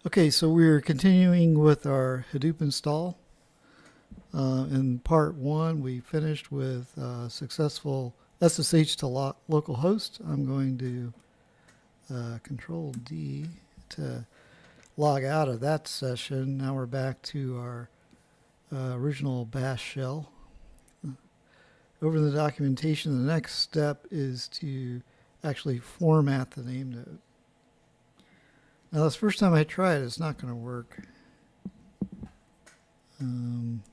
Okay, so we're continuing with our Hadoop install. In part one, we finished with successful SSH to localhost. I'm going to Control D to log out of that session. Now we're back to our original bash shell. Over in the documentation, the next step is to actually format the name node. Now, this first time I try it, it's not going to work. Um,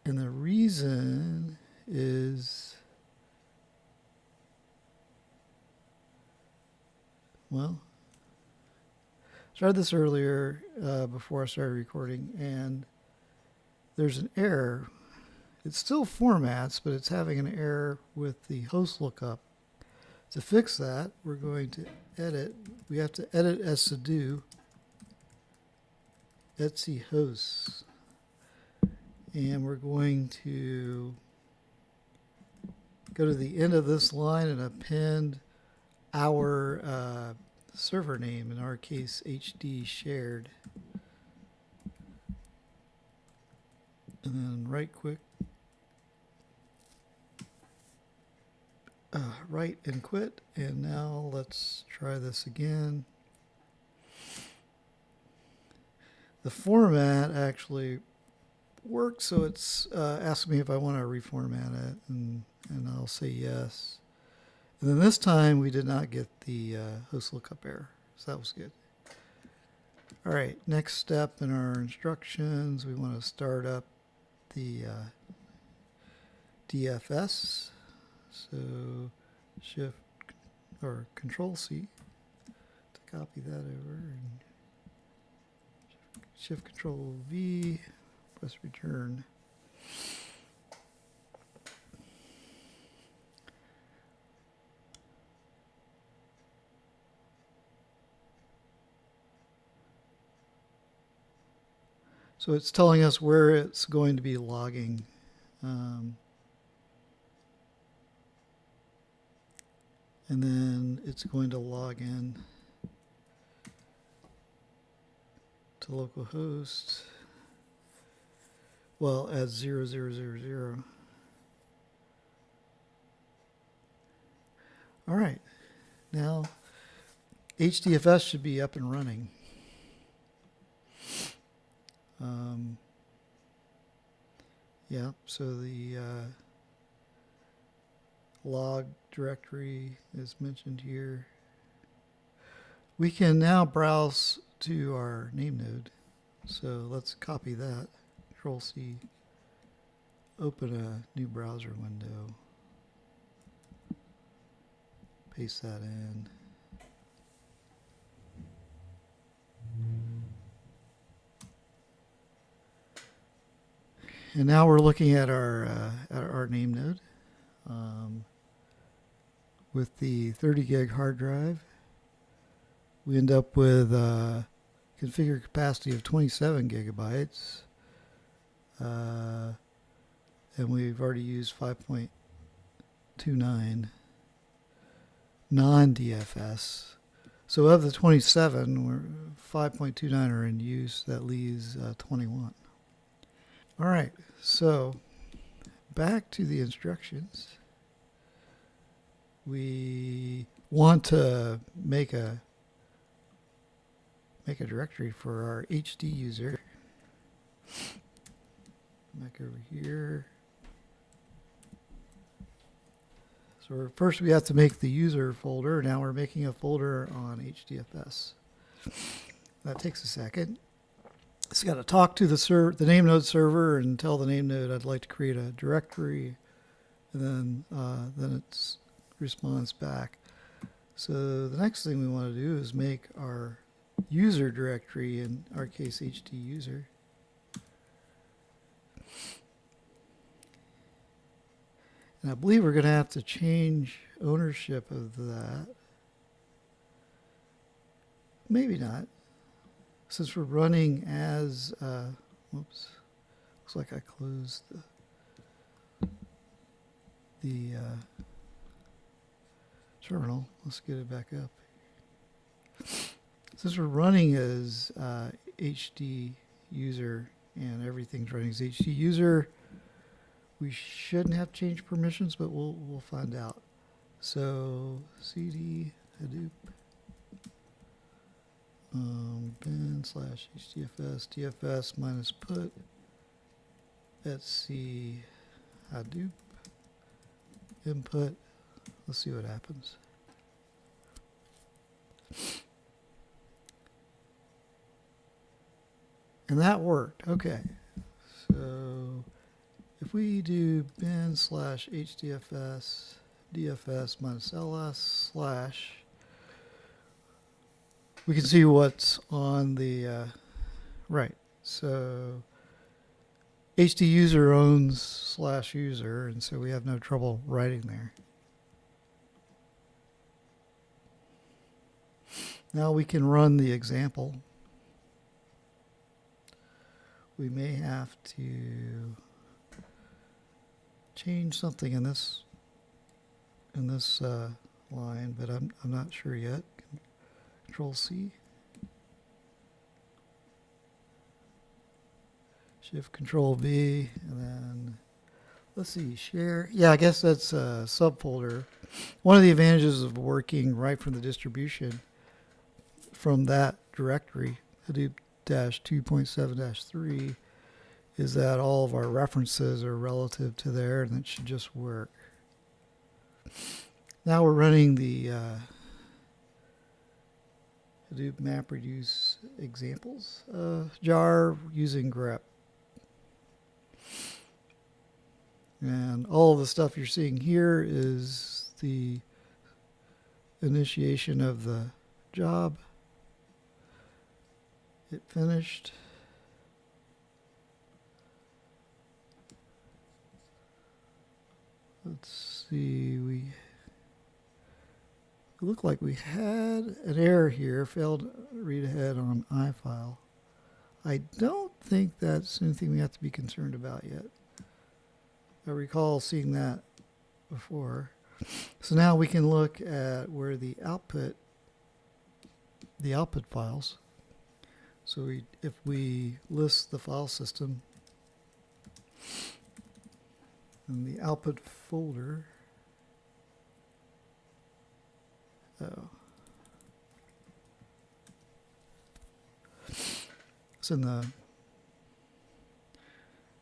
and the reason is, well, I started this earlier before I started recording, and there's an error. It still formats, but it's having an error with the host lookup. To fix that, we're going to edit. We have to edit as sudo etc hosts. And we're going to go to the end of this line and append our server name, in our case HD shared. And then right and quit. And now let's try this again. The format actually works, so it's asking me if I want to reformat it, and I'll say yes. And then this time we did not get the host lookup error, so that was good. All right, next step in our instructions, we want to start up the DFS. So Shift or Control C to copy that over, and Shift Control V, press return. So it's telling us where it's going to be logging. And then it's going to log in to localhost, well, as 0000. All right, now HDFS should be up and running. Yeah, so the log directory is mentioned here. We can now browse to our name node. So let's copy that. Control C, open a new browser window. Paste that in. And now we're looking at our name node with the 30 gig hard drive. We end up with a configured capacity of 27 gigabytes. And we've already used 5.29 non-DFS. So of the 27, 5.29 are in use. That leaves 21. All right, so back to the instructions. We want to make a directory for our HD user. Back over here. So first we have to make the user folder. Now we're making a folder on HDFS. That takes a second. It's got to talk to the name node server and tell the name node I'd like to create a directory, and then it responds back. So the next thing we want to do is make our user directory, in our case HD user. And I believe we're going to have to change ownership of that. Maybe not. Since we're running as, whoops, looks like I closed the terminal. Let's get it back up. Since we're running as HD user and everything's running as HD user, we shouldn't have changed permissions, but we'll find out. So cd Hadoop bin slash hdfs dfs minus put etc Hadoop input. Let's see what happens. And that worked. Okay. So if we do bin slash hdfs dfs minus ls slash, we can see what's on the right. So HD user owns slash user, and so we have no trouble writing there. Now we can run the example. We may have to change something in this line, but I'm not sure yet. Control C. Shift Control V, and then let's see, share. Yeah, I guess that's a subfolder. One of the advantages of working right from the distribution from that directory, Hadoop-2.7-3, is that all of our references are relative to there, and it should just work. Now we're running the Hadoop MapReduce examples jar using grep. And all of the stuff you're seeing here is the initiation of the job. It finished. Let's see, it looked like we had an error here, failed read ahead on iFile. I don't think that's anything we have to be concerned about yet. I recall seeing that before. So now we can look at where the output files. So if we list the file system in the output folder, it's in the,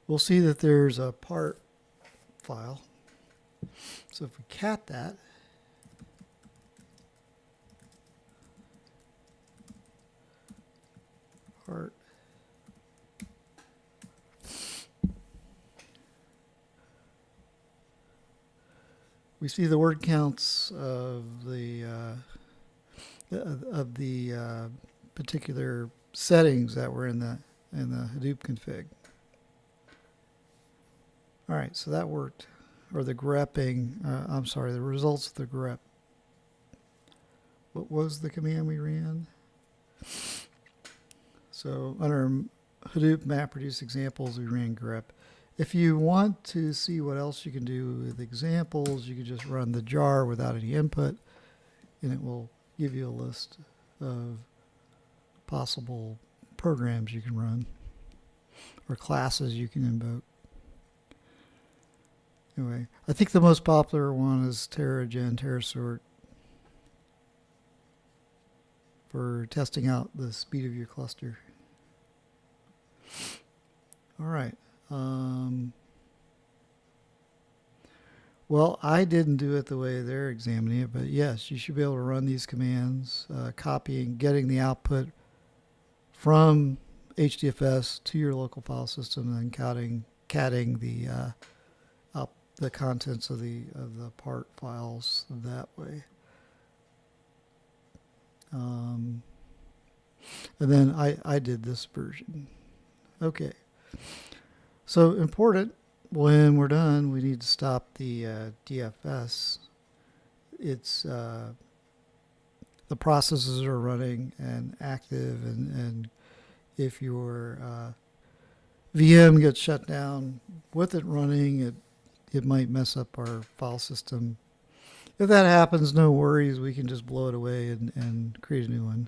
we'll see that there's a part file. So if we cat that, part, we see the word counts of the particular settings that were in the Hadoop config. All right, so that worked, or the grepping. I'm sorry, the results of the grep. What was the command we ran? So under Hadoop MapReduce examples, we ran grep. If you want to see what else you can do with examples, you can just run the jar without any input, and it will give you a list of possible programs you can run or classes you can invoke. Anyway, I think the most popular one is TerraGen, TerraSort, for testing out the speed of your cluster. All right. Well, I didn't do it the way they're examining it, but yes, you should be able to run these commands, copying, getting the output from HDFS to your local file system, and then catting the contents of the part files that way. And then I did this version. Okay. So important, when we're done, we need to stop the DFS. It's the processes are running and active, and if your VM gets shut down with it running, it might mess up our file system If that happens, no worries. We can just blow it away and create a new one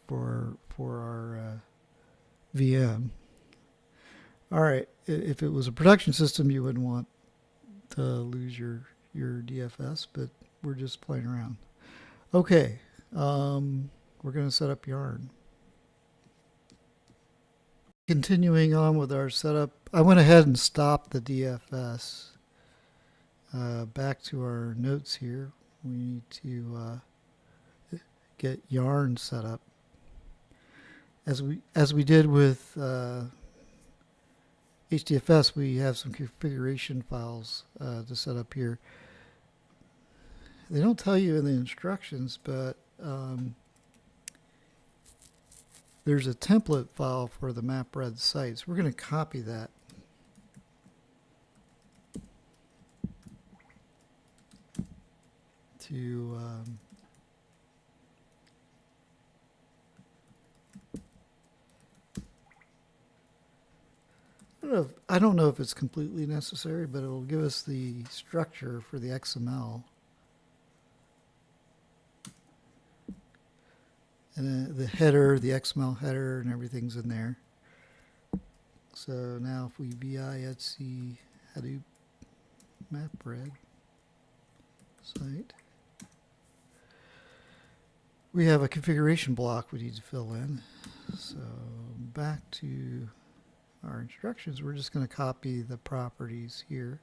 for our VM. All right. If it was a production system, you wouldn't want to lose your DFS, but we're just playing around. Okay. We're going to set up Yarn. Continuing on with our setup, I went ahead and stopped the DFS. Back to our notes here. We need to get Yarn set up. As we did with HDFS, we have some configuration files to set up here. They don't tell you in the instructions, but there's a template file for the MapRed sites. We're going to copy that. To I don't know if it's completely necessary, but it'll give us the structure for the XML. And the header, the XML header, and everything's in there. So now if we vi etc Hadoop MapRed site, we have a configuration block we need to fill in. So back to our instructions, we're just going to copy the properties here.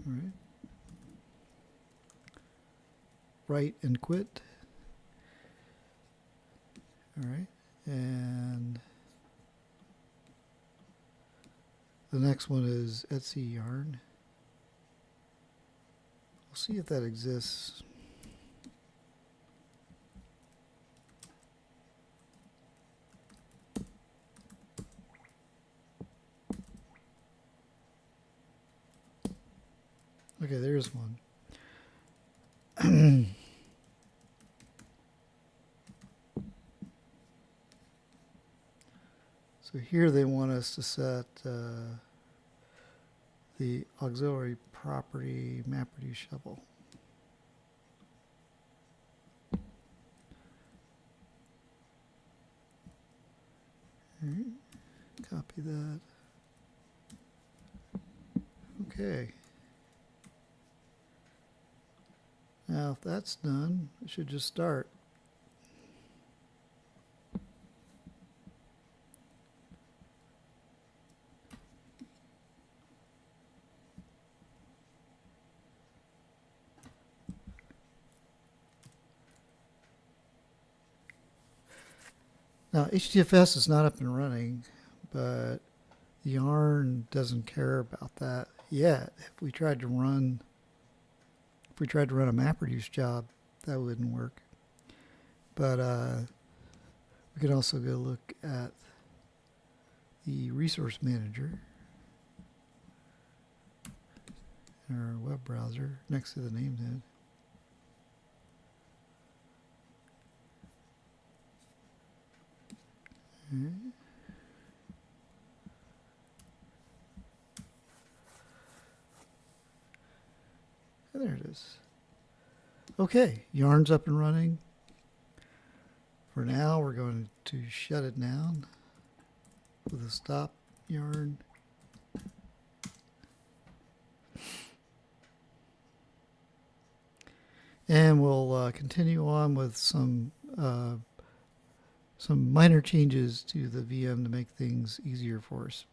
All right. Write and quit. All right. And the next one is Etsy Yarn. We'll see if that exists. Okay, there's one. So here they want us to set the auxiliary property MapReduce shovel. All right, copy that. Okay. Now, if that's done, it should just start. Now, HDFS is not up and running, but Yarn doesn't care about that yet. If we tried to run a MapReduce job, that wouldn't work. But we could also go look at the resource manager in our web browser next to the namehead. All right. There it is. Okay, Yarn's up and running. For now, we're going to shut it down with a stop Yarn. And we'll continue on with some minor changes to the VM to make things easier for us.